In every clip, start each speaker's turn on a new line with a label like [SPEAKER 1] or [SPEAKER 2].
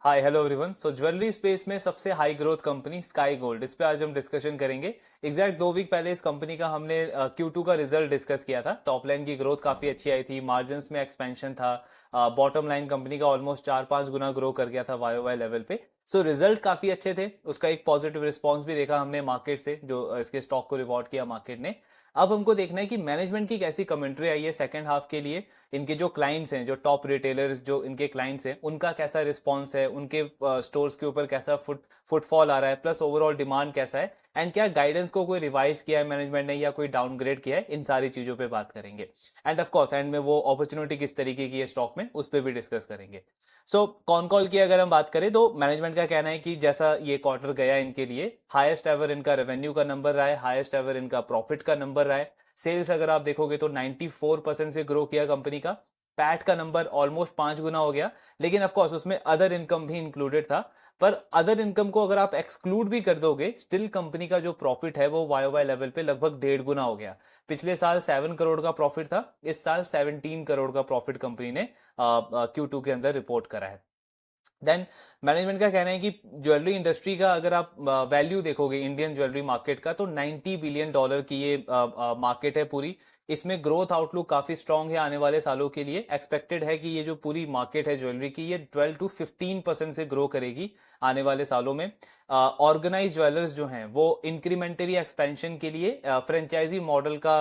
[SPEAKER 1] हाय hello everyone. So jewellery space में सबसे high growth company Sky Gold, इस पे आज हम डिस्कशन करेंगे। एग्जैक्ट 2 वीक पहले इस कंपनी का हमने Q2 का रिजल्ट डिस्कस किया था। टॉप लाइन की ग्रोथ काफी अच्छी आई थी, मार्जिन्स में एक्सपेंशन था, बॉटम लाइन कंपनी का ऑलमोस्ट 4-5 गुना ग्रो कर गया था वाई वाई लेवल पे। सो रिजल्ट काफी अच्छे थे, उसका एक पॉजिटिव रिस्पॉन्स भी देखा हमने मार्केट से, जो इसके स्टॉक को रिवॉर्ड किया मार्केट ने। अब हमको देखना है कि मैनेजमेंट की कैसी कमेंट्री आई है सेकंड हाफ के लिए। इनके जो क्लाइंट्स हैं, जो टॉप रिटेलर्स जो इनके क्लाइंट्स हैं, उनका कैसा रिस्पॉन्स है, उनके स्टोर्स के ऊपर कैसा फुटफॉल आ रहा है, प्लस ओवरऑल डिमांड कैसा है, एंड क्या गाइडेंस को कोई रिवाइज किया है मैनेजमेंट ने या कोई डाउनग्रेड किया है, इन सारी चीजों पे बात करेंगे। एंड ऑफ कोर्स एंड में वो अपॉर्चुनिटी किस तरीके की है स्टॉक में, उस पर भी डिस्कस करेंगे। सो कॉन कॉल की अगर हम बात करें तो मैनेजमेंट का कहना है कि जैसा ये क्वार्टर गया इनके लिए, हाईएस्ट एवर इनका रेवेन्यू का नंबर रहा है, हाईएस्ट एवर इनका प्रॉफिट का नंबर रहा है। सेल्स अगर आप देखोगे तो 94% से ग्रो किया कंपनी का। पैट का नंबर ऑलमोस्ट 5 गुना हो गया। लेकिन ऑफ कोर्स उसमें अदर इनकम भी इंक्लूडेड था, पर अदर इनकम को अगर आप एक्सक्लूड भी कर दोगे, स्टिल कंपनी का जो प्रॉफिट है वो वाई वाई लेवल पे लगभग 1.5 गुना हो गया। पिछले साल 7 करोड़ का प्रॉफिट था, इस साल 17 करोड़ का प्रॉफिट कंपनी ने Q2 के अंदर रिपोर्ट करा है। देन मैनेजमेंट का कहना है कि ज्वेलरी इंडस्ट्री का अगर आप वैल्यू देखोगे इंडियन ज्वेलरी मार्केट का, तो $90 बिलियन की ये मार्केट है पूरी। इसमें ग्रोथ आउटलुक काफी स्ट्रांग है आने वाले सालों के लिए। एक्सपेक्टेड है कि ये जो पूरी मार्केट है ज्वेलरी की, ये 12 to 15% से ग्रो करेगी आने वाले सालों में। ऑर्गेनाइज ज्वेलर्स जो हैं वो इंक्रीमेंटरी एक्सपेंशन के लिए फ्रेंचाइजी मॉडल का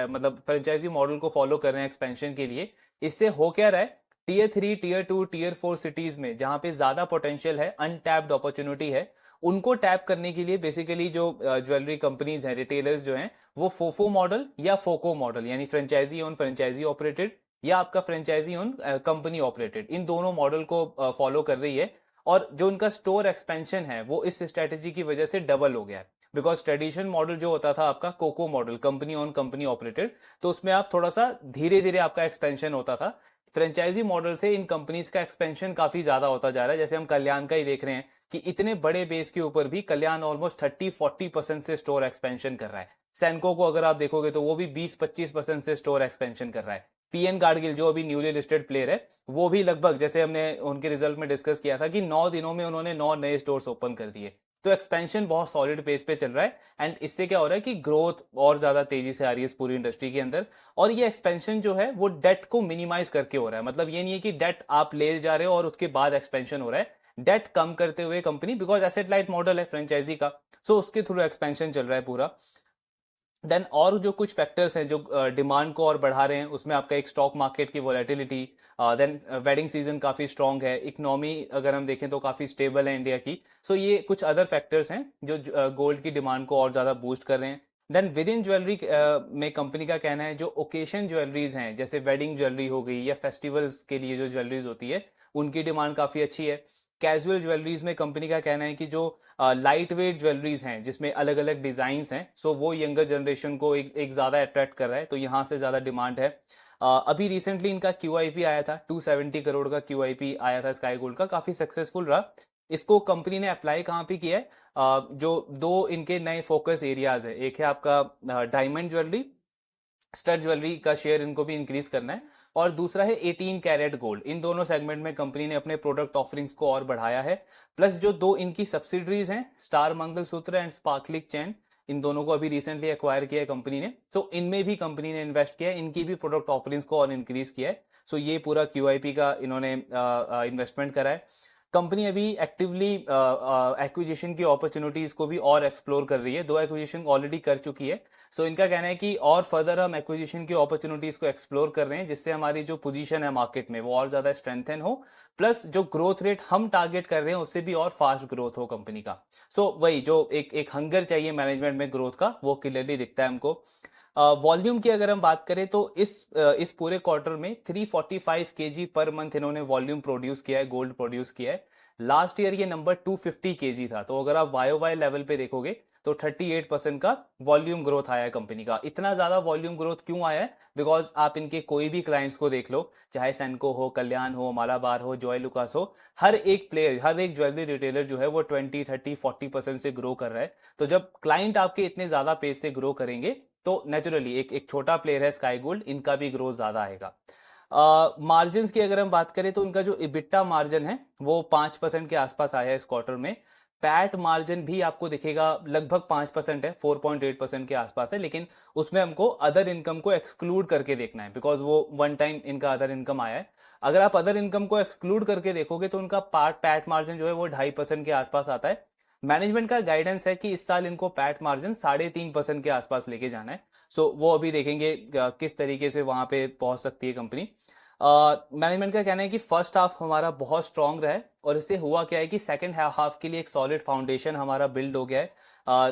[SPEAKER 1] मतलब फ्रेंचाइजी मॉडल को फॉलो कर रहे हैं एक्सपेंशन के लिए। इससे हो क्या रहा है, Tier 3, Tier 2, Tier 4 सिटीज में जहां पे ज्यादा पोटेंशियल है, अनटैप्ड अपॉर्चुनिटी है, उनको टैप करने के लिए बेसिकली जो ज्वेलरी कंपनीज हैं, रिटेलर्स जो हैं, वो फोफो मॉडल या फोको मॉडल यानी फ्रेंचाइजी ओन फ्रेंचाइजी ऑपरेटेड या आपका फ्रेंचाइजी ओन कंपनी ऑपरेटेड, इन दोनों मॉडल को फॉलो कर रही है। और जो उनका स्टोर एक्सपेंशन है वो इस स्ट्रेटेजी की वजह से डबल हो गया है। बिकॉज ट्रेडिशनल मॉडल जो होता था आपका COCO model, company own company operated, तो उसमें आप थोड़ा सा धीरे धीरे आपका एक्सपेंशन होता था। फ्रेंचाइजी मॉडल से इन कंपनीज का एक्सपेंशन काफी ज्यादा होता जा रहा है। जैसे हम कल्याण का ही देख रहे हैं कि इतने बड़े बेस के ऊपर भी कल्याण ऑलमोस्ट 30-40% से स्टोर एक्सपेंशन कर रहा है। सैनको को अगर आप देखोगे तो वो भी 20-25% से स्टोर एक्सपेंशन कर रहा है। पीएन गाडगिल जो अभी न्यूली लिस्टेड प्लेयर है, वो भी लगभग, जैसे हमने उनके रिजल्ट में डिस्कस किया था, कि 9 दिनों में उन्होंने 9 नए स्टोर्स ओपन कर दिए। तो एक्सपेंशन बहुत सॉलिड पेस पे चल रहा है। एंड इससे क्या हो रहा है कि ग्रोथ और ज्यादा तेजी से आ रही है इस पूरी इंडस्ट्री के अंदर। और ये एक्सपेंशन जो है वो डेट को मिनिमाइज करके हो रहा है। मतलब ये नहीं है कि डेट आप ले जा रहे हो और उसके बाद एक्सपेंशन हो रहा है। डेट कम करते हुए company, because asset light model है फ्रेंचाइजी का, सो उसके थ्रू एक्सपेंशन चल रहा है पूरा। देन और जो कुछ फैक्टर्स हैं जो डिमांड को और बढ़ा रहे हैं, उसमें आपका एक स्टॉक मार्केट की वॉलेटिलिटी, देन वेडिंग सीजन काफी स्ट्रांग है, इकोनॉमी अगर हम देखें तो काफी स्टेबल है इंडिया की। सो ये कुछ अदर फैक्टर्स हैं जो गोल्ड की डिमांड को और ज्यादा बूस्ट कर रहे हैं। देन विद इन ज्वेलरी में कंपनी का कहना है जो ओकेशन ज्वेलरीज हैं, जैसे वेडिंग ज्वेलरी हो गई या फेस्टिवल्स के लिए जो ज्वेलरीज होती है, उनकी डिमांड काफी अच्छी है। कैजुअल ज्वेलरीज में कंपनी का कहना है कि जो लाइट वेट ज्वेलरीज हैं जिसमें अलग अलग डिजाइन हैं, सो वो यंगर जनरेशन को एक ज्यादा अट्रैक्ट कर रहा है, तो यहाँ से ज्यादा डिमांड है। अभी रिसेंटली इनका QIP आया था, 270 करोड़ का QIP आया था स्काई गोल्ड का, काफी सक्सेसफुल रहा। इसको कंपनी ने अप्लाई कहाँ पे किया है, जो दो इनके नए फोकस एरियाज है, एक है आपका डायमंड ज्वेलरी, स्टड ज्वेलरी का शेयर इनको भी इंक्रीज करना है, और दूसरा है 18 कैरेट गोल्ड। इन दोनों सेगमेंट में कंपनी ने अपने प्रोडक्ट ऑफरिंग्स को और बढ़ाया है। प्लस जो दो इनकी सब्सिडरीज हैं, स्टार मंगलसूत्र एंड स्पार्कलिक चैन, इन दोनों को अभी रिसेंटली एक्वायर किया है कंपनी ने। सो इनमें भी कंपनी ने इन्वेस्ट किया है, इनकी भी प्रोडक्ट ऑफरिंग्स को और इंक्रीज किया है। सो ये पूरा QIP का इन्होंने इन्वेस्टमेंट करा है। कंपनी अभी एक्टिवली एक्विजिशन की अपॉर्चुनिटीज को भी और एक्सप्लोर कर रही है, 2 एक्विजिशन ऑलरेडी कर चुकी है। सो इनका कहना है कि और फर्दर हम एक्विजिशन की अपॉर्चुनिटीज को एक्सप्लोर कर रहे हैं, जिससे हमारी जो पोजीशन है मार्केट में वो और ज्यादा स्ट्रेंथन हो, प्लस जो ग्रोथ रेट हम टारगेट कर रहे हैं उससे भी और फास्ट ग्रोथ हो कंपनी का। सो वही जो एक हंगर चाहिए मैनेजमेंट में ग्रोथ का, वो क्लियरली दिखता है हमको। वॉल्यूम की अगर हम बात करें तो इस पूरे क्वार्टर में 345 kg पर मंथ इन्होंने वॉल्यूम प्रोड्यूस किया है, गोल्ड प्रोड्यूस किया है। लास्ट ईयर ये नंबर 250 kg था, तो अगर आप वाई लेवल पे देखोगे तो 38% का वॉल्यूम ग्रोथ आया है कंपनी का। इतना ज्यादा वॉल्यूम ग्रोथ क्यों आया है, बिकॉज आप इनके कोई भी क्लाइंट्स को देख लो, चाहे सैनको हो, कल्याण हो, मालाबार हो, जॉय लुकास हो, हर एक प्लेयर, हर एक ज्वेलरी रिटेलर जो है वो 20-30-40% से ग्रो कर रहा है। तो जब क्लाइंट आपके इतने ज्यादा पेस से ग्रो करेंगे तो नेचुरली एक छोटा प्लेयर है स्काई गोल्ड, इनका भी ग्रोथ ज्यादा आएगा। मार्जिन की अगर हम बात करें तो उनका जो इबिट्टा मार्जिन है वो 5% के आसपास आया है इस क्वार्टर में। पैट मार्जिन भी आपको दिखेगा लगभग 5% है, 4.8% के आसपास है, लेकिन उसमें हमको अदर इनकम को एक्सक्लूड करके देखना है बिकॉज वो वन टाइम इनका अदर इनकम आया है। अगर आप अदर इनकम को एक्सक्लूड करके देखोगे तो उनका पैट मार्जिन जो है वो 2.5% के आसपास आता है। मैनेजमेंट का गाइडेंस है कि इस साल इनको पैट मार्जिन 3.5% के आसपास लेके जाना है। सो वो अभी देखेंगे किस तरीके से वहां पे पहुंच सकती है कंपनी। मैनेजमेंट का कहना है कि फर्स्ट हाफ हमारा बहुत स्ट्रांग रहा है और इससे हुआ क्या है कि सेकंड हाफ के लिए एक सॉलिड फाउंडेशन हमारा बिल्ड हो गया है।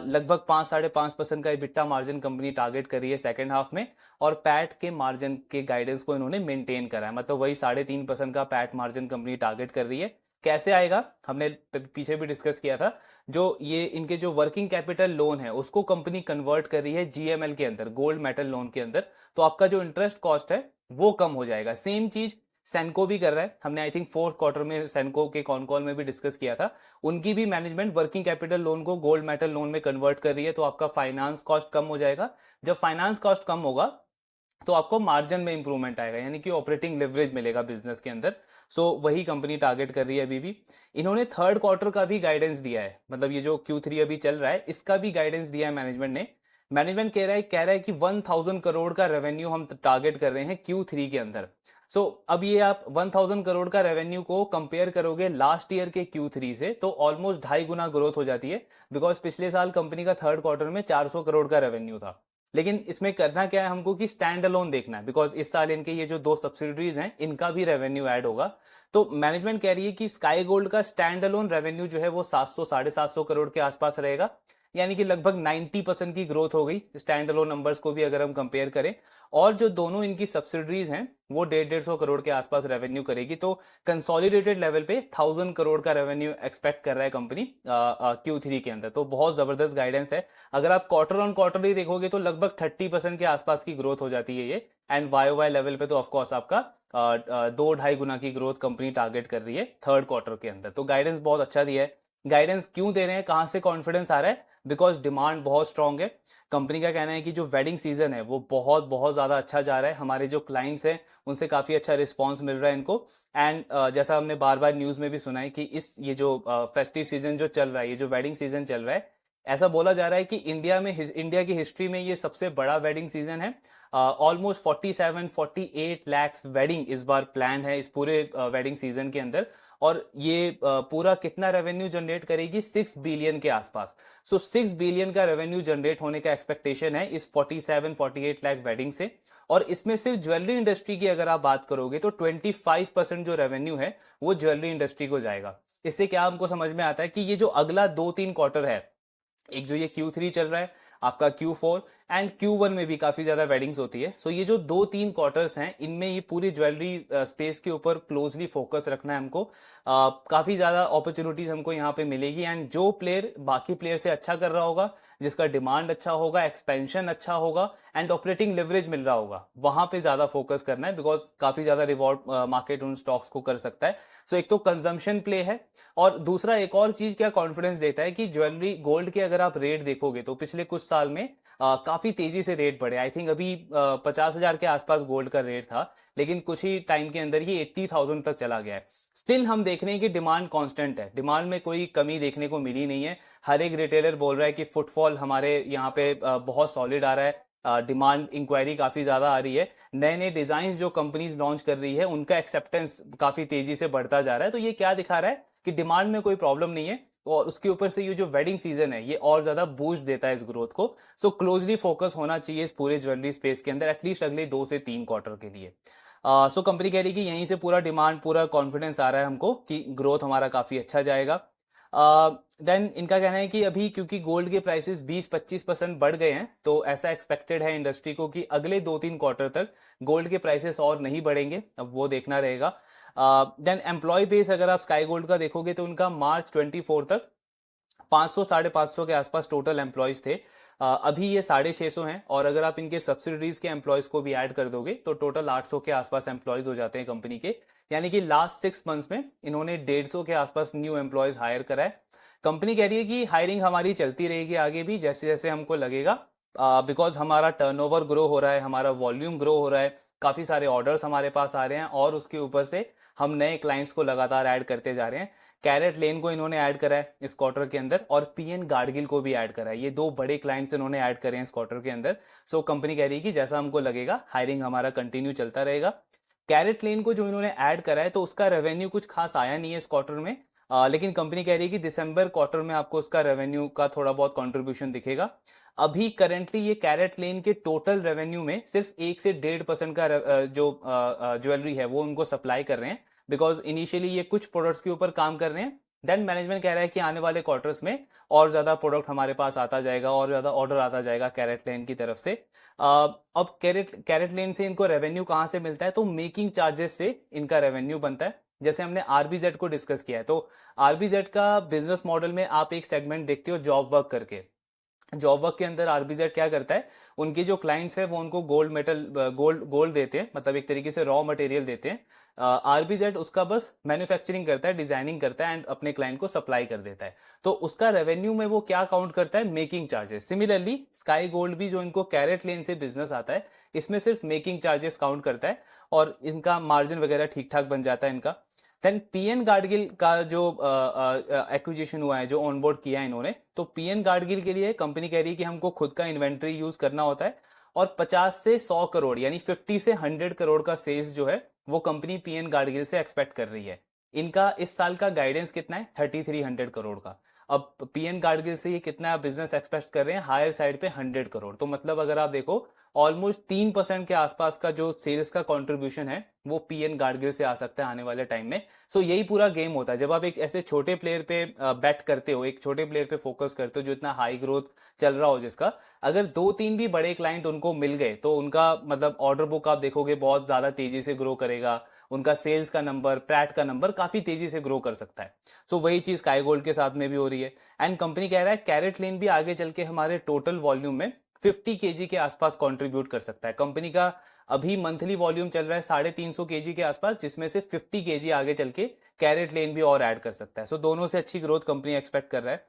[SPEAKER 1] लगभग 5-5.5% का इबिट्टा मार्जिन कंपनी टारगेट कर रही है सेकंड हाफ में, और पैट के मार्जिन के गाइडेंस को इन्होंने मेंटेन करा है, मतलब वही 3.5% का पैट मार्जिन कंपनी टारगेट कर रही है। कैसे आएगा हमने पीछे भी डिस्कस किया था। जो ये इनके जो वर्किंग कैपिटल लोन है उसको कंपनी कन्वर्ट कर रही है जीएमएल के अंदर, गोल्ड मेटल लोन के अंदर, तो आपका जो इंटरेस्ट कॉस्ट है वो कम हो जाएगा। सेम चीज सेनको भी कर रहा है, हमने आई थिंक फोर्थ क्वार्टर में सेनको के कॉन कॉल में भी डिस्कस किया था। उनकी भी मैनेजमेंट वर्किंग कैपिटल लोन को गोल्ड मेटल लोन में कन्वर्ट कर रही है, तो आपका फाइनेंस कॉस्ट कम हो जाएगा। जब फाइनेंस कॉस्ट कम होगा तो आपको मार्जिन में इंप्रूवमेंट आएगा, यानी कि ऑपरेटिंग लिवरेज मिलेगा बिजनेस के अंदर। सो वही कंपनी टारगेट कर रही है अभी भी। इन्होंने थर्ड क्वार्टर का भी गाइडेंस दिया है, मतलब ये जो Q3 अभी चल रहा है इसका भी गाइडेंस दिया है मैनेजमेंट ने। मैनेजमेंट कह रहा है कि 1000 करोड़ का रेवेन्यू हम टारगेट कर रहे हैं Q3 के अंदर। सो अब ये आप 1000 करोड़ का रेवेन्यू को कंपेयर करोगे लास्ट ईयर के Q3 से तो ऑलमोस्ट 2.5 गुना ग्रोथ हो जाती है, बिकॉज पिछले साल कंपनी का थर्ड क्वार्टर में 400 करोड़ का रेवेन्यू था। लेकिन इसमें करना क्या है हमको कि स्टैंड अलोन देखना है, बिकॉज इस साल इनके ये जो 2 सब्सिडरीज हैं इनका भी रेवेन्यू ऐड होगा। तो मैनेजमेंट कह रही है कि स्काई गोल्ड का स्टैंड अलोन रेवेन्यू जो है वो 700-750 करोड़ के आसपास रहेगा, यानी कि लगभग 90% की ग्रोथ हो गई स्टैंड अलोन नंबर्स को भी अगर हम कंपेयर करें। और जो दोनों इनकी सब्सिडरीज हैं वो 150 करोड़ के आसपास रेवेन्यू करेगी, तो कंसोलिडेटेड लेवल पे 1000 करोड़ का रेवेन्यू एक्सपेक्ट कर रहा है कंपनी Q3 के अंदर। तो बहुत जबरदस्त गाइडेंस है। अगर आप क्वार्टर ऑन क्वार्टर ही देखोगे तो लगभग 30% के आसपास की ग्रोथ हो जाती है ये, एंड वाई लेवल पे तो ऑफकोर्स आपका 2-2.5 गुना की ग्रोथ कंपनी टारगेट कर रही है थर्ड क्वार्टर के अंदर। तो गाइडेंस बहुत अच्छा दिया है। गाइडेंस क्यों दे रहे हैं, कहां से कॉन्फिडेंस आ रहा है, बिकॉज डिमांड बहुत स्ट्रांग है। कंपनी का कहना है कि जो वेडिंग सीजन है वो बहुत बहुत ज्यादा अच्छा जा रहा है, हमारे जो क्लाइंट्स हैं उनसे काफी अच्छा रिस्पांस मिल रहा है इनको। एंड जैसा हमने बार बार न्यूज में भी सुना है कि इस ये जो फेस्टिव सीजन जो चल रहा है, ये जो वेडिंग सीजन चल रहा है, ऐसा बोला जा रहा है कि इंडिया की हिस्ट्री में ये सबसे बड़ा वेडिंग सीजन है। ऑलमोस्ट 47-48 लैक्स वेडिंग इस बार प्लान है इस पूरे वेडिंग सीजन के अंदर, और ये पूरा कितना रेवेन्यू जनरेट करेगी, 6 बिलियन के आसपास। सो 6 बिलियन का रेवेन्यू जनरेट होने का एक्सपेक्टेशन है इस 47-48 लाख वेडिंग से। और इसमें सिर्फ ज्वेलरी इंडस्ट्री की अगर आप बात करोगे तो 25% जो रेवेन्यू है वो ज्वेलरी इंडस्ट्री को जाएगा। इससे क्या हमको समझ में आता है कि ये जो अगला 2-3 क्वार्टर है, एक जो ये Q3 चल रहा है, आपका Q4 एंड Q1 में भी काफी ज्यादा वेडिंग्स होती है। सो ये जो 2-3 क्वार्टर्स हैं इनमें ये पूरी ज्वेलरी स्पेस के ऊपर क्लोजली फोकस रखना है हमको। काफी ज्यादा अपॉर्चुनिटीज हमको यहाँ पे मिलेगी, एंड जो प्लेयर बाकी प्लेयर से अच्छा कर रहा होगा, जिसका डिमांड अच्छा होगा, एक्सपेंशन अच्छा होगा एंड ऑपरेटिंग लिवरेज मिल रहा होगा, वहां पे ज्यादा फोकस करना है, बिकॉज काफी ज्यादा रिवॉर्ड मार्केट उन स्टॉक्स को कर सकता है। सो एक तो कंजम्पशन प्ले है, और दूसरा एक और चीज क्या कॉन्फिडेंस देता है कि ज्वेलरी गोल्ड के अगर आप रेट देखोगे तो पिछले कुछ साल में काफी तेजी से रेट बढ़े। आई थिंक अभी 50,000 के आसपास गोल्ड का रेट था, लेकिन कुछ ही टाइम के अंदर ये 80,000 तक चला गया है। स्टिल हम देख रहे हैं कि डिमांड कांस्टेंट है, डिमांड में कोई कमी देखने को मिली नहीं है। हर एक रिटेलर बोल रहा है कि फुटफॉल हमारे यहाँ पे बहुत सॉलिड आ रहा है, डिमांड इंक्वायरी काफी ज्यादा आ रही है, नए नए डिजाइन जो कंपनीज लॉन्च कर रही है उनका एक्सेप्टेंस काफी तेजी से बढ़ता जा रहा है। तो ये क्या दिखा रहा है कि डिमांड में कोई प्रॉब्लम नहीं है, और उसके ऊपर से ये जो वेडिंग सीजन है ये और ज्यादा बूस्ट देता है इस ग्रोथ को। सो क्लोजली फोकस होना चाहिए इस पूरे ज्वेलरी स्पेस के अंदर एटलीस्ट अगले 2 से 3 क्वार्टर के लिए। सो कंपनी कह रही है कि यहीं से पूरा डिमांड, पूरा कॉन्फिडेंस आ रहा है हमको कि ग्रोथ हमारा काफी अच्छा जाएगा। देन इनका कहना है कि अभी क्योंकि गोल्ड के प्राइसेस 20-25% बढ़ गए हैं, तो ऐसा एक्सपेक्टेड है इंडस्ट्री को कि अगले 2-3 क्वार्टर तक गोल्ड के प्राइसेस और नहीं बढ़ेंगे, अब वो देखना रहेगा। देन एम्प्लॉय बेस अगर आप स्काई गोल्ड का देखोगे तो उनका मार्च 24 तक 500-550 के आसपास टोटल एम्प्लॉयज थे। अभी ये 650 हैं, और अगर आप इनके सब्सिडरीज के एम्प्लॉयज को भी ऐड कर दोगे तो टोटल 800 के आसपास एम्प्लॉयज हो जाते हैं कंपनी के। यानी कि लास्ट 6 मंथ्स में इन्होंने 150 के आसपास न्यू एम्प्लॉयज हायर करा है। कंपनी कह रही है कि हायरिंग हमारी चलती रहेगी आगे भी जैसे जैसे हमको लगेगा, बिकॉज हमारा टर्नओवर ग्रो हो रहा है, हमारा वॉल्यूम ग्रो हो रहा है, काफी सारे ऑर्डर्स हमारे पास आ रहे हैं और उसके ऊपर से हम नए क्लाइंट्स को लगातार ऐड करते जा रहे हैं। कैरेट लेन को इन्होंने ऐड करा है इस क्वार्टर के अंदर और पीएन गाडगिल को भी ऐड करा है। ये दो बड़े क्लाइंट्स इन्होंने ऐड करे हैं इस क्वार्टर के अंदर। सो कंपनी कह रही है कि जैसा हमको लगेगा हायरिंग हमारा कंटिन्यू चलता रहेगा। कैरेट लेन को जो इन्होंने ऐड करा है तो उसका रेवेन्यू कुछ खास आया नहीं है इस क्वार्टर में, लेकिन कंपनी कह रही है कि दिसंबर क्वार्टर में आपको उसका रेवेन्यू का थोड़ा बहुत कंट्रीब्यूशन दिखेगा। अभी करंटली ये कैरेट लेन के टोटल रेवेन्यू में सिर्फ 1 से 1.5% का जो ज्वेलरी है वो उनको सप्लाई कर रहे हैं, बिकॉज इनिशियली ये कुछ प्रोडक्ट्स के ऊपर काम कर रहे हैं। देन मैनेजमेंट कह रहा है कि आने वाले क्वार्टर्स में और ज्यादा प्रोडक्ट हमारे पास आता जाएगा और ज्यादा ऑर्डर आता जाएगा कैरेट लेन की तरफ से। अब कैरेट लेन से इनको रेवेन्यू कहाँ से मिलता है, तो मेकिंग चार्जेस से इनका रेवेन्यू बनता है। जैसे हमने आरबीजेड को डिस्कस किया है, तो आरबीजेड का बिजनेस मॉडल में आप एक सेगमेंट देखते हो जॉब वर्क करके। जॉब वर्क के अंदर आरबीजेड क्या करता है, उनके जो क्लाइंट्स है वो उनको गोल्ड देते हैं, मतलब एक तरीके से रॉ मटेरियल देते हैं। आरबीजेड उसका बस मैन्युफैक्चरिंग करता है, डिजाइनिंग करता है एंड अपने क्लाइंट को सप्लाई कर देता है। तो उसका रेवेन्यू में वो क्या काउंट करता है, making charges. Similarly sky gold भी जो इनको कैरेट लेन से बिजनेस आता है इसमें सिर्फ मेकिंग चार्जेस काउंट करता है और इनका मार्जिन वगैरह ठीक ठाक बन जाता है इनका। देन पीएन गाडगिल का जो एक्विजिशन हुआ है, जो ऑनबोर्ड किया है इन्होंने, तो पीएन गाडगिल के लिए कंपनी कह रही है कि हमको खुद का इन्वेंट्री यूज करना होता है और 50 से 100 करोड़ यानी 50 से 100 करोड़ का सेल्स जो है वो कंपनी पीएन गाडगिल से एक्सपेक्ट कर रही है। इनका इस साल का गाइडेंस कितना है, 3300 करोड़ का। अब पीएन गाडगिल से ये कितना बिजनेस एक्सपेक्ट कर रहे हैं, हायर साइड पे 100 करोड़। तो मतलब अगर आप देखो ऑलमोस्ट 3% के आसपास का जो सेल्स का कंट्रीब्यूशन है वो पीएन गाडगिल से आ सकता है आने वाले टाइम में। सो यही पूरा गेम होता है जब आप एक ऐसे छोटे प्लेयर पे बेट करते हो, एक छोटे प्लेयर पे फोकस करते हो जो इतना हाई ग्रोथ चल रहा हो जिसका, अगर 2-3 भी बड़े क्लाइंट उनको मिल गए तो उनका मतलब ऑर्डर बुक आप देखोगे बहुत ज्यादा तेजी से ग्रो करेगा, उनका सेल्स का नंबर, प्रैट का नंबर काफी तेजी से ग्रो कर सकता है। सो वही चीज स्काई गोल्ड के साथ में भी हो रही है। एंड कंपनी कह रहा है कैरेट लेन भी आगे चल के हमारे टोटल वॉल्यूम में 50 केजी के आसपास कंट्रीब्यूट कर सकता है। कंपनी का अभी मंथली वॉल्यूम चल रहा है 350 केजी के आसपास, जिसमें से 50 केजी आगे चल के कैरेट लेन भी और ऐड कर सकता है। सो दोनों से अच्छी ग्रोथ कंपनी एक्सपेक्ट कर रहा है।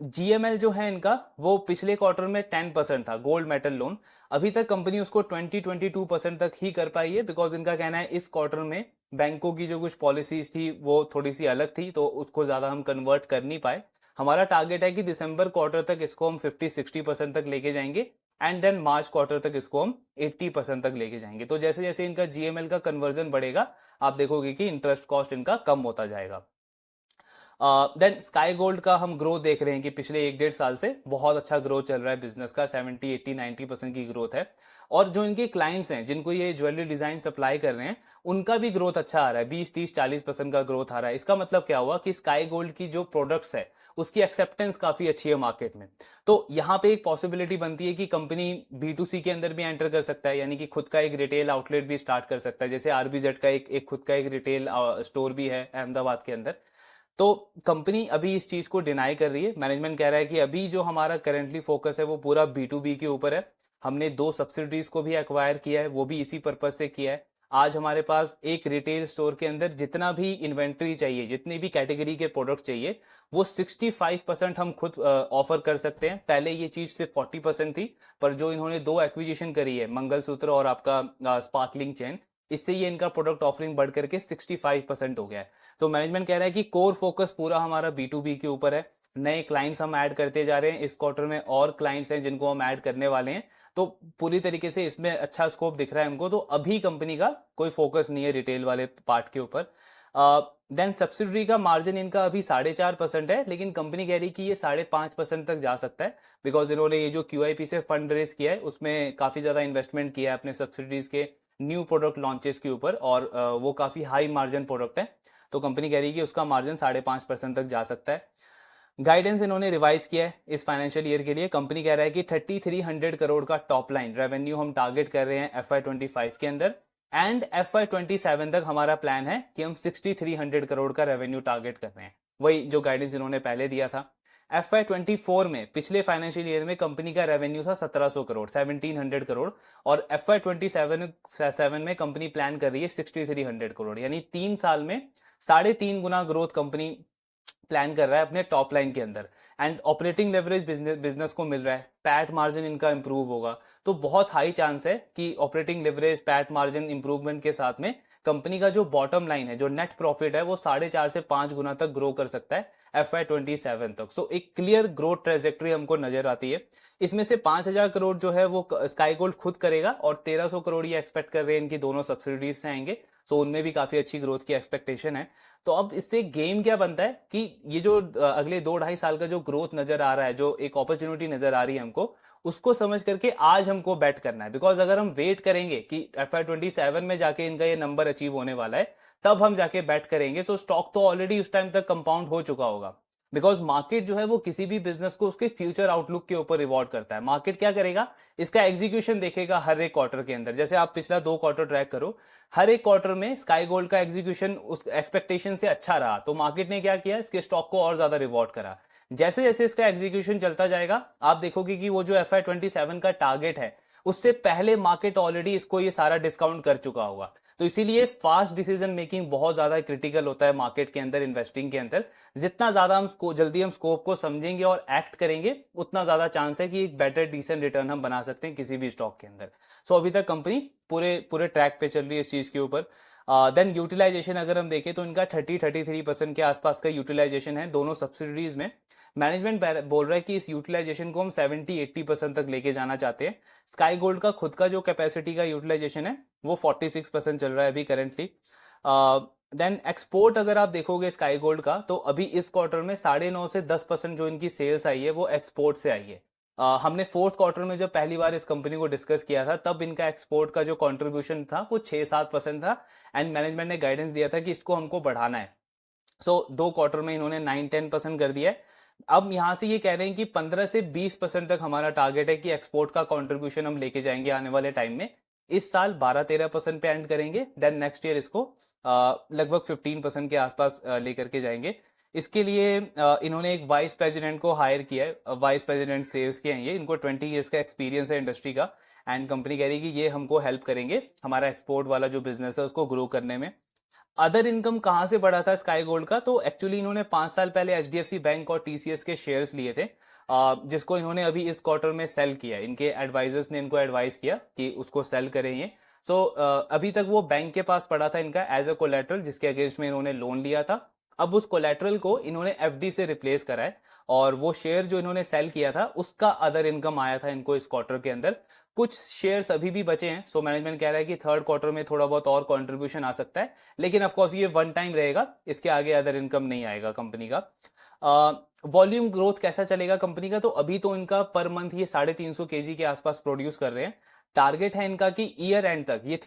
[SPEAKER 1] जीएमएल जो है इनका वो पिछले क्वार्टर में 10% था गोल्ड मेटल लोन। अभी तक कंपनी उसको 20-22% तक ही कर पाई है, बिकॉज इनका कहना है इस क्वार्टर में बैंकों की जो कुछ पॉलिसीज थी वो थोड़ी सी अलग थी तो उसको ज्यादा हम कन्वर्ट कर नहीं पाए। हमारा टारगेट है कि दिसंबर क्वार्टर तक इसको हम 50-60% तक लेके जाएंगे एंड देन मार्च क्वार्टर तक इसको हम 80% तक लेके जाएंगे। तो जैसे जैसे इनका जीएमएल का कन्वर्जन बढ़ेगा आप देखोगे कि इंटरेस्ट कॉस्ट इनका कम होता जाएगा। देन स्काई गोल्ड का हम ग्रोथ देख रहे हैं कि पिछले 1-1.5 साल से बहुत अच्छा ग्रोथ चल रहा है बिजनेस का, 70-80-90% की ग्रोथ है। और जो इनके क्लाइंट्स हैं जिनको ये ज्वेलरी डिजाइन सप्लाई कर रहे हैं उनका भी ग्रोथ अच्छा आ रहा है, 20-30-40% का ग्रोथ आ रहा है। इसका मतलब क्या हुआ कि स्काई गोल्ड की जो प्रोडक्ट्स है उसकी एक्सेप्टेंस काफी अच्छी है मार्केट में। तो यहाँ पे एक पॉसिबिलिटी बनती है कि कंपनी B2C के अंदर भी एंटर कर सकता है, यानी कि खुद का एक रिटेल आउटलेट भी स्टार्ट कर सकता है। जैसे आरबीजेड का एक खुद का एक रिटेल स्टोर भी है अहमदाबाद के अंदर। तो कंपनी अभी इस चीज को डिनाई कर रही है। मैनेजमेंट कह रहा है कि अभी जो हमारा करेंटली फोकस है वो पूरा B2B के ऊपर है। हमने 2 सब्सिडीज को भी एक्वायर किया है, वो भी इसी पर्पज से किया है। आज हमारे पास एक रिटेल स्टोर के अंदर जितना भी इन्वेंट्री चाहिए, जितनी भी कैटेगरी के प्रोडक्ट चाहिए, वो 65% हम खुद ऑफर कर सकते हैं। पहले ये चीज सिर्फ 40% थी, पर जो इन्होंने 2 एक्विजिशन करी है, मंगलसूत्र और आपका स्पार्कलिंग चेन, इससे ये इनका प्रोडक्ट ऑफरिंग बढ़ करके 65% हो गया है। तो मैनेजमेंट कह रहा है कि कोर फोकस पूरा हमारा B2B के ऊपर है। नए क्लाइंट्स हम ऐड करते जा रहे हैं, इस क्वार्टर में और क्लाइंट्स हैं जिनको हम ऐड करने वाले हैं। तो पूरी तरीके से इसमें अच्छा स्कोप दिख रहा है हमको। तो अभी कंपनी का कोई फोकस नहीं है रिटेल वाले पार्ट के ऊपर। देन सब्सिडरी का मार्जिन इनका अभी 4.5% है, लेकिन कंपनी कह रही कि ये 5.5% तक जा सकता है, बिकॉज इन्होंने ये जो QIP से फंड रेज किया है उसमें काफी ज्यादा इन्वेस्टमेंट किया है अपने सब्सिडीज के न्यू प्रोडक्ट लॉन्चेस के ऊपर, और वो काफी हाई मार्जिन प्रोडक्ट है। तो कंपनी कह रही है कि उसका मार्जिन 5.5% तक जा सकता है। गाइडेंस इन्होंने रिवाइज किया है इस फाइनेंशियल ईयर के लिए। कंपनी कह रहा है कि 3300 करोड़ का टॉप लाइन रेवेन्यू हम टारगेट कर रहे हैं FY25 के अंदर, एंड FY27 तक हमारा प्लान है कि हम 6300 करोड़ का रेवेन्यू टारगेट कर रहे हैं, वही जो गाइडेंस इन्होंने पहले दिया था। FY24 में पिछले फाइनेंशियल ईयर में कंपनी का रेवेन्यू था 1700 करोड़, 1700 करोड़, और FY27 में कंपनी प्लान कर रही है 6300 करोड़, यानी 3 साल में 3.5 गुना ग्रोथ कंपनी प्लान कर रहा है अपने टॉप लाइन के अंदर, एंड ऑपरेटिंग लेवरेज बिजनेस को मिल रहा है, पैट मार्जिन इनका इंप्रूव होगा, तो बहुत हाई चांस है कि operating leverage PAT margin improvement के साथ में कंपनी का जो बॉटम लाइन है, जो नेट प्रॉफिट है, वो 4.5 से 5 गुना तक ग्रो कर सकता है FY27 तक। सो एक क्लियर ग्रोथ ट्रेजेक्ट्री हमको नजर आती है। इसमें से 5,000 करोड़ जो है वो स्काई गोल्ड खुद करेगा, और 1,300 करोड़ ये एक्सपेक्ट कर रहे हैं इनकी दोनों सब्सिडीज से आएंगे। सो उनमें भी काफी अच्छी ग्रोथ की एक्सपेक्टेशन है। तो अब इससे गेम क्या बनता है कि ये जो अगले 2-2.5 साल का जो ग्रोथ नजर आ रहा है, जो एक अपॉर्चुनिटी नजर आ रही है हमको, उसको समझ करके आज हमको बेट करना है। बिकॉज अगर हम वेट करेंगे कि FY27 में जाके इनका ये नंबर अचीव होने वाला है, तब हम जाके बेट करेंगे, तो स्टॉक तो ऑलरेडी उस टाइम तक कंपाउंड हो चुका होगा। बिकॉज मार्केट जो है वो किसी भी बिजनेस को उसके फ्यूचर आउटलुक के ऊपर रिवॉर्ड करता है। मार्केट क्या करेगा, इसका एग्जीक्यूशन देखेगा हर एक क्वार्टर के अंदर। जैसे आप पिछला 2 क्वार्टर ट्रैक करो, हर एक क्वार्टर में स्काई गोल्ड का एग्जीक्यूशन उस एक्सपेक्टेशन से अच्छा रहा, तो मार्केट ने क्या किया, इसके स्टॉक को और ज्यादा रिवॉर्ड करा। जैसे जैसे इसका एग्जीक्यूशन चलता जाएगा, आप देखोगे कि वो जो FY27 का टारगेट है, उससे पहले मार्केट ऑलरेडी इसको ये सारा डिस्काउंट कर चुका होगा। तो इसीलिए फास्ट डिसीजन मेकिंग बहुत ज्यादा क्रिटिकल होता है मार्केट के अंदर, इन्वेस्टिंग के अंदर। जितना ज्यादा जल्दी हम स्कोप को समझेंगे और एक्ट करेंगे, उतना ज्यादा चांस है कि एक बेटर डिसेंट रिटर्न हम बना सकते हैं किसी भी स्टॉक के अंदर। सो अभी तक कंपनी पूरे पूरे ट्रैक पे चल रही है इस चीज के ऊपर। देन यूटिलाइजेशन अगर हम देखें तो इनका 30-33% के आसपास का यूटिलाइजेशन है दोनों सब्सिडीज में। मैनेजमेंट बोल रहा है कि इस यूटिलाइजेशन को हम 70-80% तक लेके जाना चाहते हैं। स्काई गोल्ड का खुद का जो कैपेसिटी का यूटिलाइजेशन है वो 46% चल रहा है अभी करेंटली। देन एक्सपोर्ट अगर आप देखोगे स्काई गोल्ड का, तो अभी इस क्वार्टर में 9.5 से 10% जो इनकी सेल्स आई है वो एक्सपोर्ट से आई है। हमने फोर्थ क्वार्टर में जब पहली बार इस कंपनी को डिस्कस किया था, तब इनका एक्सपोर्ट का जो कंट्रीब्यूशन था वो 6-7% था, एंड मैनेजमेंट ने गाइडेंस दिया था कि इसको हमको बढ़ाना है। सो 2 क्वार्टर में इन्होंने 9-10% कर दिया है। अब यहां से ये कह रहे हैं कि 15 से 20% तक हमारा टारगेट है कि एक्सपोर्ट का कंट्रीब्यूशन हम लेके जाएंगे आने वाले टाइम में। इस साल 12-13% पे एंड करेंगे, देन नेक्स्ट ईयर इसको लगभग 15% के आसपास लेकर के जाएंगे। इसके लिए इन्होंने एक वाइस प्रेसिडेंट को हायर किया है, वाइस प्रेसिडेंट सेल्स के हैं ये, इनको 20 ईयर्स का एक्सपीरियंस है इंडस्ट्री का, एंड कंपनी कह रही है कि ये हमको हेल्प करेंगे हमारा एक्सपोर्ट वाला जो बिजनेस है उसको ग्रो करने में। अदर इनकम कहां से बढ़ा था स्काई गोल्ड का, तो एक्चुअली इन्होंने 5 साल पहले HDFC बैंक और TCS के शेयर्स लिए थे, जिसको इन्होंने अभी इस क्वार्टर में सेल किया। इनके एडवाइजर्स ने इनको एडवाइस किया कि उसको सेल करें ये। सो अभी तक वो बैंक के पास पड़ा था इनका एज अ कोलेटरल, जिसके अगेंस्ट में इन्होंने लोन लिया था। अब उस कोलेटरल को इन्होंने FD से रिप्लेस करा है, और वो शेयर जो इन्होंने सेल किया था उसका अदर इनकम आया था इनको इस क्वार्टर के अंदर। कुछ शेयर्स अभी भी बचे हैं, सो मैनेजमेंट कह रहा है कि थर्ड क्वार्टर में थोड़ा बहुत और कंट्रीब्यूशन आ सकता है, लेकिन ऑफकोर्स ये वन टाइम रहेगा, इसके आगे अदर इनकम नहीं आएगा कंपनी का। वॉल्यूम ग्रोथ कैसा चलेगा कंपनी का, तो अभी तो इनका पर मंथ ये 350 kg के आसपास प्रोड्यूस कर रहे हैं। टारगेट है इनका कि ईयर एंड तक ये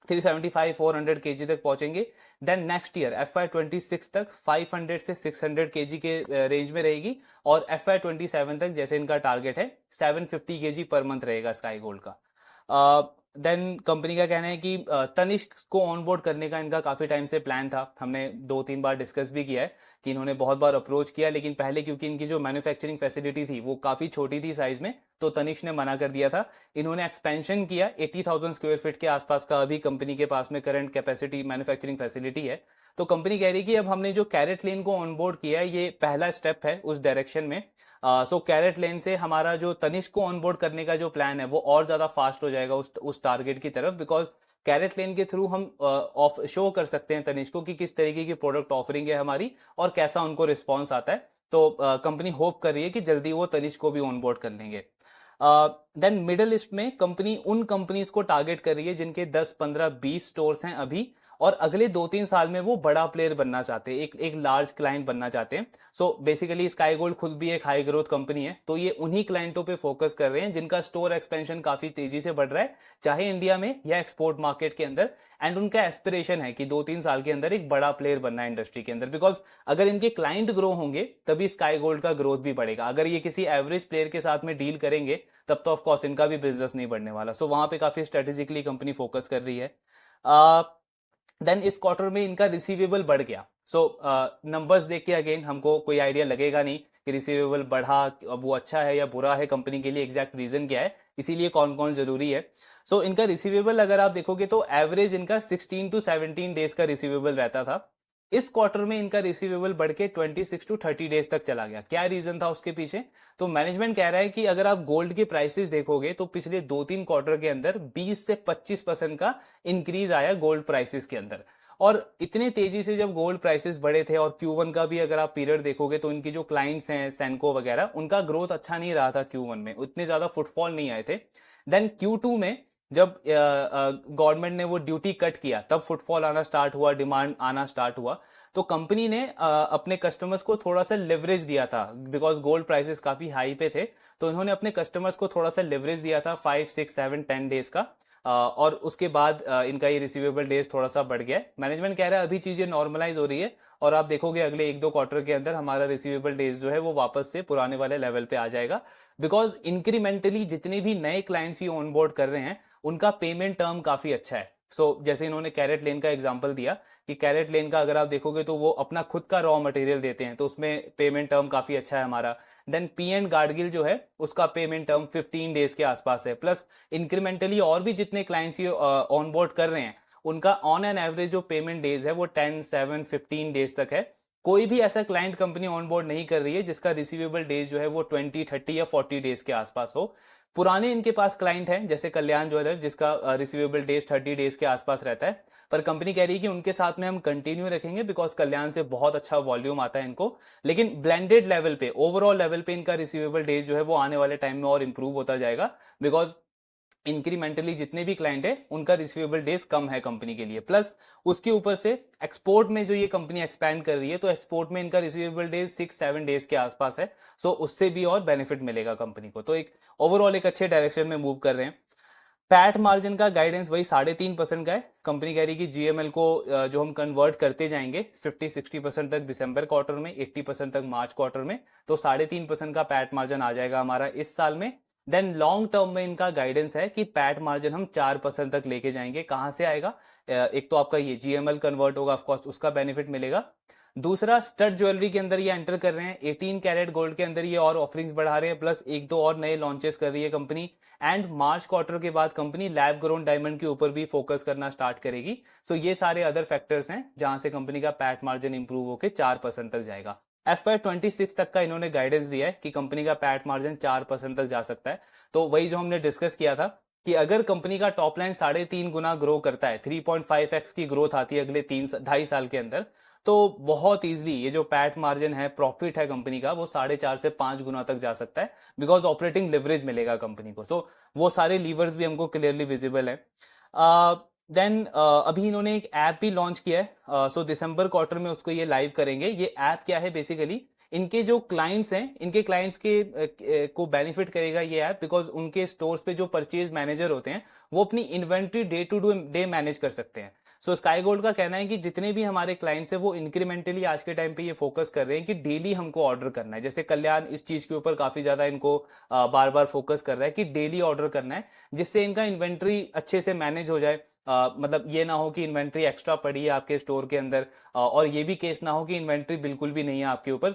[SPEAKER 1] 375-400 kg तक पहुंचेंगे। देन नेक्स्ट ईयर FY26 तक 500 से 600 kg के रेंज में रहेगी, और FY27 तक जैसे इनका टारगेट है 750 kg पर मंथ रहेगा स्काई गोल्ड का। देन कंपनी का कहना है कि तनिष्क को ऑनबोर्ड करने का इनका काफी टाइम से प्लान था। हमने 2-3 बार डिस्कस भी किया है कि इन्होंने बहुत बार अप्रोच किया, लेकिन पहले क्योंकि इनकी जो मैन्युफैक्चरिंग फैसिलिटी थी वो काफी छोटी थी साइज में, तो तनिष्क ने मना कर दिया था। इन्होंने एक्सपेंशन किया, 80,000 स्क्वायर फीट के आसपास का अभी कंपनी के पास में करंट कैपेसिटी मैन्युफैक्चरिंग फैसिलिटी है। तो कंपनी कह रही है कि अब हमने जो कैरेट लेन को ऑनबोर्ड किया है, ये पहला स्टेप है उस डायरेक्शन में। सो कैरेट लेन से हमारा जो तनिष्क को ऑनबोर्ड करने का जो प्लान है वो और ज्यादा फास्ट हो जाएगा उस टारगेट की तरफ, बिकॉज कैरेट लेन के थ्रू हम ऑफ शो कर सकते हैं तनिष्क को कि किस तरीके की प्रोडक्ट ऑफरिंग है हमारी और कैसा उनको रिस्पॉन्स आता है। तो कंपनी होप कर रही है कि जल्दी वो तनिष्क को भी ऑनबोर्ड कर लेंगे। देन मिडल ईस्ट में कंपनी उन कंपनीज को टारगेट कर रही है जिनके 10-15-20 स्टोर्स हैं अभी, और अगले 2-3 साल में वो बड़ा प्लेयर बनना चाहते हैं, एक लार्ज क्लाइंट बनना चाहते हैं। सो बेसिकली स्काई गोल्ड खुद भी एक हाई ग्रोथ कंपनी है, तो ये उन्हीं क्लाइंटों पे फोकस कर रहे हैं जिनका स्टोर एक्सपेंशन काफी तेजी से बढ़ रहा है, चाहे इंडिया में या एक्सपोर्ट मार्केट के अंदर। एंड उनका एस्पिरेशन है कि 2-3 साल के अंदर एक बड़ा प्लेयर बनना है इंडस्ट्री के अंदर, बिकॉज अगर इनके क्लाइंट ग्रो होंगे तभी स्काई गोल्ड का ग्रोथ भी बढ़ेगा। अगर ये किसी एवरेज प्लेयर के साथ में डील करेंगे तब तो ऑफकोर्स इनका भी बिजनेस नहीं बढ़ने वाला। सो वहां पे काफी स्ट्रेटेजिकली कंपनी फोकस कर रही है। देन इस क्वार्टर में इनका रिसीवेबल बढ़ गया। सो नंबर्स देख के अगेन हमको कोई आइडिया लगेगा नहीं कि रिसीवेबल बढ़ा, अब वो अच्छा है या बुरा है कंपनी के लिए, एग्जैक्ट रीजन क्या है, इसीलिए कौन कौन जरूरी है। सो इनका रिसीवेबल अगर आप देखोगे तो एवरेज इनका 16 to 17 डेज का रिसीवेबल रहता था, इस क्वार्टर में इनका रिसीवेबल बढ़ के 26 टू 30 डेज तक चला गया। क्या रीजन था उसके पीछे? तो मैनेजमेंट कह रहा है कि अगर आप गोल्ड के प्राइसेस देखोगे तो पिछले 2-3 क्वार्टर के अंदर 20 से 25% का इंक्रीज आया गोल्ड प्राइसेस के अंदर। और इतने तेजी से जब गोल्ड प्राइसेस बढ़े थे, और Q1 का भी अगर आप पीरियड देखोगे तो इनकी जो क्लाइंट्स हैं सेंको वगैरह, उनका ग्रोथ अच्छा नहीं रहा था Q1 में, उतने ज्यादा फुटफॉल नहीं आए थे। देन Q2 में जब गवर्नमेंट ने वो ड्यूटी कट किया तब फुटफॉल आना स्टार्ट हुआ, डिमांड आना स्टार्ट हुआ। तो कंपनी ने अपने कस्टमर्स को थोड़ा सा लेवरेज दिया था, बिकॉज गोल्ड प्राइसेस काफी हाई पे थे। तो इन्होंने अपने कस्टमर्स को थोड़ा सा लेवरेज दिया था 5, 6, 7, 10 डेज का। और उसके बाद इनका ये रिसीवेबल डेज थोड़ा सा बढ़ गया है। मैनेजमेंट कह रहा है अभी चीजें नॉर्मलाइज हो रही है, और आप देखोगे अगले 1-2 क्वार्टर के अंदर हमारा रिसीवेबल डेज जो है वो वापस से पुराने वाले लेवल पे आ जाएगा। बिकॉज इंक्रीमेंटली जितने भी नए क्लाइंट्स ये ऑनबोर्ड कर रहे हैं उनका पेमेंट टर्म काफी अच्छा है। जैसे इन्होंने कैरेट लेन का एग्जांपल दिया कि कैरेट लेन का अगर आप देखोगे तो वो अपना खुद का रॉ मटेरियल देते हैं, तो उसमें पेमेंट टर्म काफी अच्छा है हमारा। देन पी एंड गार्डगिल जो है उसका पेमेंट टर्म 15 डेज के आसपास है। प्लस इंक्रीमेंटली और भी जितने क्लाइंट्स ये ऑनबोर्ड कर रहे हैं उनका ऑन एन एवरेज जो पेमेंट डेज है वो 10, 7, 15 डेज तक है। कोई भी ऐसा क्लाइंट कंपनी ऑनबोर्ड नहीं कर रही है जिसका रिसीवेबल डेज जो है वो 20, 30 या 40 डेज के आसपास हो। पुराने इनके पास क्लाइंट हैं जैसे कल्याण ज्वेलर, जिसका रिसीवेबल डेज 30 डेज के आसपास रहता है, पर कंपनी कह रही है कि उनके साथ में हम कंटिन्यू रखेंगे बिकॉज कल्याण से बहुत अच्छा वॉल्यूम आता है इनको। लेकिन ब्लेंडेड लेवल पे, ओवरऑल लेवल पे इनका रिसीवेबल डेज जो है वो आने वाले टाइम में और इंप्रूव होता जाएगा, बिकॉज इंक्रीमेंटली जितने भी क्लाइंट है उनका रिसीवेबल डेज कम है कंपनी के लिए। प्लस उसके ऊपर से एक्सपोर्ट में जो ये कंपनी एक्सपैंड कर रही है तो एक्सपोर्ट में इनका रिसीवेबल डेज 6-7 डेज के आसपास है। उससे भी और बेनिफिट मिलेगा कंपनी को। तो एक ओवरऑल एक अच्छे डायरेक्शन में मूव कर रहे हैं। पैट मार्जिन का गाइडेंस वही 3.5% का है। कंपनी कह रही है कि जीएमएल को जो हम कन्वर्ट करते जाएंगे 50-60% तक दिसंबर क्वार्टर में, 80% तक मार्च क्वार्टर में, तो 3.5% का पैट मार्जिन आ जाएगा हमारा इस साल में। देन लॉन्ग टर्म में इनका गाइडेंस है कि पैट मार्जिन हम 4% तक लेके जाएंगे। कहां से आएगा? एक तो आपका ये जीएमएल कन्वर्ट होगा, ऑफकोर्स उसका बेनिफिट मिलेगा। दूसरा, स्टड ज्वेलरी के अंदर ये एंटर कर रहे हैं, 18 कैरेट गोल्ड के अंदर ये और ऑफरिंग्स बढ़ा रहे हैं, प्लस 1-2 और नए लॉन्चेस कर रही है कंपनी। एंड मार्च क्वार्टर के बाद कंपनी लैब ग्रोन डायमंड के ऊपर भी फोकस करना स्टार्ट करेगी। ये सारे अदर फैक्टर्स हैं जहां से कंपनी का पैट मार्जिन इंप्रूव होकर 4% तक जाएगा। FY26 तक का इन्होंने गाइडेंस दिया है कि कंपनी का पैट मार्जिन 4% तक जा सकता है। तो वही जो हमने डिस्कस किया था कि अगर कंपनी का टॉप लाइन 3.5 गुना ग्रो करता है, 3.5x की ग्रोथ आती है अगले 3-2.5 साल के अंदर, तो बहुत इजीली ये जो पैट मार्जिन है, प्रॉफिट है कंपनी का, वो 4.5 से 5 गुना तक जा सकता है, बिकॉज ऑपरेटिंग लिवरेज मिलेगा कंपनी को। वो सारे लीवर्स भी हमको क्लियरली विजिबल है। देन अभी इन्होंने एक ऐप भी लॉन्च किया है, दिसंबर क्वार्टर में उसको ये लाइव करेंगे। ये ऐप क्या है? बेसिकली इनके जो क्लाइंट्स हैं, इनके क्लाइंट्स को बेनिफिट करेगा ये ऐप, बिकॉज उनके स्टोर्स पे जो परचेज मैनेजर होते हैं वो अपनी inventory day to day manage कर सकते हैं। स्काई गोल्ड का कहना है कि जितने भी हमारे क्लाइंट्स हैं वो इंक्रीमेंटली आज के टाइम पे ये फोकस कर रहे हैं कि डेली हमको ऑर्डर करना है। जैसे कल्याण इस चीज के ऊपर काफी ज्यादा इनको बार बार फोकस कर रहा है कि डेली ऑर्डर करना है, जिससे इनका इन्वेंट्री अच्छे से मैनेज हो जाए। मतलब ये ना हो कि इन्वेंट्री एक्स्ट्रा पड़ी है आपके स्टोर के अंदर, और ये भी केस ना हो कि इन्वेंट्री बिल्कुल भी नहीं है आपके ऊपर।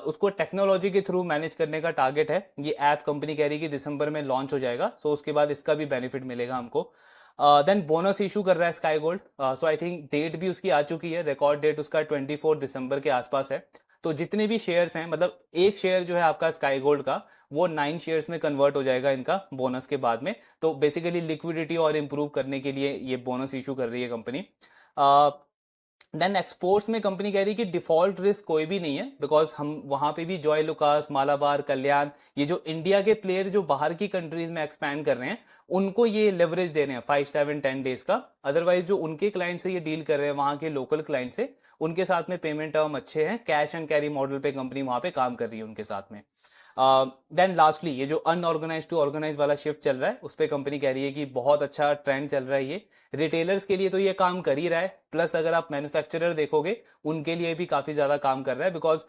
[SPEAKER 1] उसको टेक्नोलॉजी के थ्रू मैनेज करने का टारगेट है। ये ऐप कंपनी कह रही है कि दिसंबर में लॉन्च हो जाएगा, उसके बाद इसका भी बेनिफिट मिलेगा हमको। देन बोनस इशू कर रहा है Sky Gold. I think date भी उसकी आ चुकी है, रिकॉर्ड डेट उसका 24 दिसंबर के आसपास है। तो जितने भी शेयर्स हैं, मतलब एक शेयर जो है आपका स्काई गोल्ड का, वो 9 शेयर्स में कन्वर्ट हो जाएगा इनका बोनस के बाद में। तो बेसिकली लिक्विडिटी और इंप्रूव करने के लिए ये बोनस इशू कर रही है कंपनी। देन एक्सपोर्ट्स में कंपनी कह रही है कि डिफॉल्ट रिस्क कोई भी नहीं है, बिकॉज हम वहां पे भी जॉय लुकास, मालाबार, कल्याण, ये जो इंडिया के प्लेयर जो बाहर की कंट्रीज में एक्सपैंड कर रहे हैं उनको ये लेवरेज दे रहे हैं 5, 7, 10 डेज का। अदरवाइज जो उनके क्लाइंट से ये डील कर रहे हैं, वहां के लोकल क्लाइंट से, उनके साथ में पेमेंट टर्म अच्छे हैं। कैश एंड कैरी मॉडल पे कंपनी वहां पे काम कर रही है उनके साथ में। देन लास्टली ये जो अनऑर्गेनाइज टू ऑर्गेनाइज वाला शिफ्ट चल रहा है, उस पर कंपनी कह रही है कि बहुत अच्छा ट्रेंड चल रहा है। ये रिटेलर्स के लिए तो ये काम कर ही रहा है, प्लस अगर आप मैन्युफैक्चरर देखोगे उनके लिए भी काफी ज्यादा काम कर रहा है। बिकॉज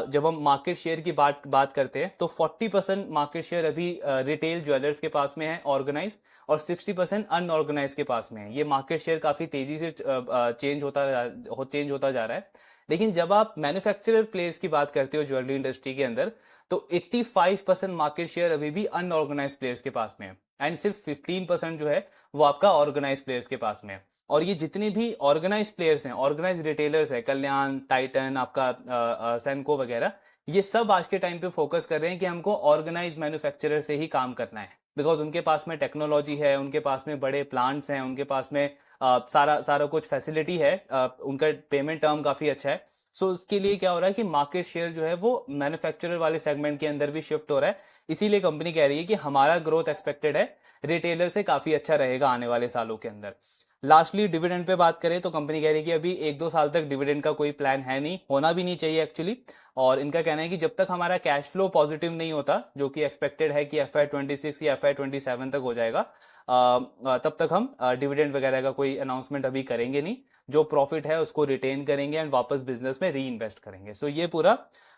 [SPEAKER 1] जब हम मार्केट शेयर की बात करते हैं तो 40% मार्केट शेयर अभी रिटेल ज्वेलर्स के पास में है ऑर्गेनाइज, और 60% अनऑर्गेनाइज के पास में है। ये मार्केट शेयर काफी तेजी से चेंज होता जा रहा है। लेकिन जब आप मैन्युफैक्चरर प्लेयर्स की बात करते हो ज्वेलरी इंडस्ट्री के अंदर, तो 85% मार्केट शेयर अभी भी अनऑर्गेनाइज प्लेयर्स के पास में है, एंड सिर्फ 15% जो है वो आपका ऑर्गेनाइज प्लेयर्स के पास में है। और ये जितने भी ऑर्गेनाइज प्लेयर्स हैं, ऑर्गेनाइज रिटेलर्स हैं, कल्याण, टाइटन, आपका सेनको वगैरह, ये सब आज के टाइम पे फोकस कर रहे हैं कि हमको ऑर्गेनाइज मैन्युफैक्चरर से ही काम करना है, बिकॉज उनके पास में टेक्नोलॉजी है, उनके पास में बड़े प्लांट्स हैं, उनके पास में सारा सारा कुछ फैसिलिटी है, उनका पेमेंट टर्म काफी अच्छा है। सो उसके लिए क्या हो रहा है कि मार्केट शेयर जो है वो मैन्युफैक्चरर वाले सेगमेंट के अंदर भी शिफ्ट हो रहा है। इसीलिए कंपनी कह रही है कि हमारा ग्रोथ एक्सपेक्टेड है रिटेलर से काफी अच्छा रहेगा आने वाले सालों के अंदर। लास्टली डिविडेंड पे बात करें तो कंपनी कह रही है कि अभी 1-2 साल तक डिविडेंड का कोई प्लान है नहीं, होना भी नहीं चाहिए एक्चुअली। और इनका कहना है कि जब तक हमारा कैश फ्लो पॉजिटिव नहीं होता, जो कि एक्सपेक्टेड है कि FY26 या FY27 तक हो जाएगा, तब तक हम डिविडेंड वगैरह का कोई अनाउंसमेंट अभी करेंगे नहीं। जो प्रॉफिट है उसको रिटेन करेंगे एंड वापस बिजनेस में री इन्वेस्ट करेंगे। सो ये पूरा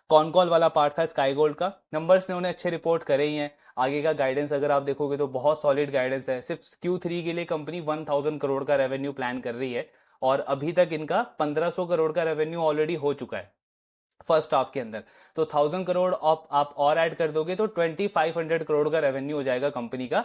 [SPEAKER 1] कॉन कॉल वाला पार्ट था स्काई गोल्ड का। नंबर्स ने उन्हें अच्छे रिपोर्ट करे ही हैं। आगे का गाइडेंस अगर आप देखोगे तो बहुत सॉलिड गाइडेंस है। सिर्फ Q3 के लिए कंपनी 1000 करोड़ का रेवेन्यू प्लान कर रही है और अभी तक इनका 1500 करोड़ का रेवेन्यू ऑलरेडी हो चुका है फर्स्ट हाफ के अंदर। तो 1000 करोड़ आप और ऐड कर दोगे तो 2500 करोड़ का रेवेन्यू हो जाएगा कंपनी का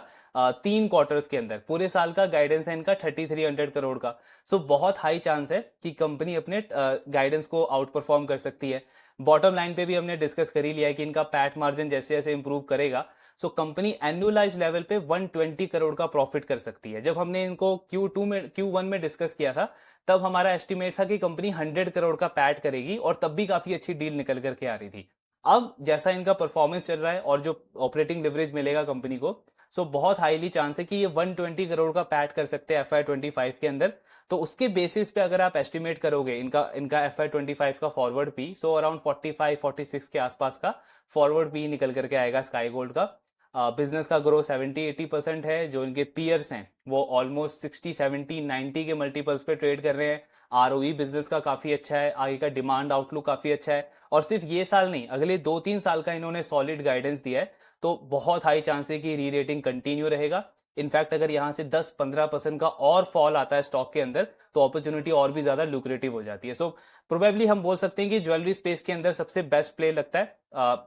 [SPEAKER 1] 3 क्वार्टर्स के अंदर। पूरे साल का गाइडेंस है इनका 3300 करोड़ का। सो बहुत हाई चांस है कि कंपनी अपने गाइडेंस को आउट परफॉर्म कर सकती है। बॉटम लाइन पे भी हमने डिस्कस कर ही लिया है कि इनका पैट मार्जिन जैसे जैसे इंप्रूव करेगा, सो कंपनी एनुअलाइज लेवल पे 120 करोड़ का प्रॉफिट कर सकती है। जब हमने इनको Q1 में डिस्कस किया था, तब हमारा एस्टिमेट था कि कंपनी 100 करोड़ का पैट करेगी और तब भी काफी अच्छी डील निकल करके आ रही थी। अब जैसा इनका परफॉर्मेंस चल रहा है और जो ऑपरेटिंग लिवरेज मिलेगा कंपनी को, सो बहुत हाईली चांस है कि ये 120 करोड़ का पैट कर सकते हैं FY25 के अंदर। तो उसके बेसिस पे अगर आप एस्टिमेट करोगे इनका FY25 का फॉरवर्ड पी, सो अराउंड 45-46 के आसपास का फॉरवर्ड पी निकल करके आएगा स्काई गोल्ड का। बिजनेस का ग्रो 70-80% है। जो इनके पियर्स हैं वो ऑलमोस्ट 60-70-90 के मल्टीपल्स पे ट्रेड कर रहे हैं। ROE बिजनेस का काफी अच्छा है, आगे का डिमांड आउटलुक काफी अच्छा है। और सिर्फ ये साल नहीं, अगले 2-3 साल का इन्होंने सॉलिड गाइडेंस दिया है। तो बहुत हाई चांस है कि री रेटिंग कंटिन्यू रहेगा। इनफैक्ट अगर यहाँ से 10-15% का और फॉल आता है स्टॉक के अंदर तो अपॉर्चुनिटी और भी ज्यादा लुक्रेटिव हो जाती है। सो प्रोबेबली हम बोल सकते हैं कि ज्वेलरी स्पेस के अंदर सबसे बेस्ट प्ले लगता है।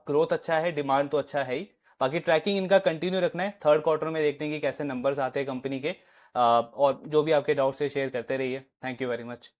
[SPEAKER 1] ग्रोथ अच्छा है, डिमांड तो अच्छा है ही। बाकी ट्रैकिंग इनका कंटिन्यू रखना है। थर्ड क्वार्टर में देखते हैं कि कैसे नंबर्स आते हैं कंपनी के। और जो भी आपके डाउट्स है शेयर करते रहिए। Thank you very much.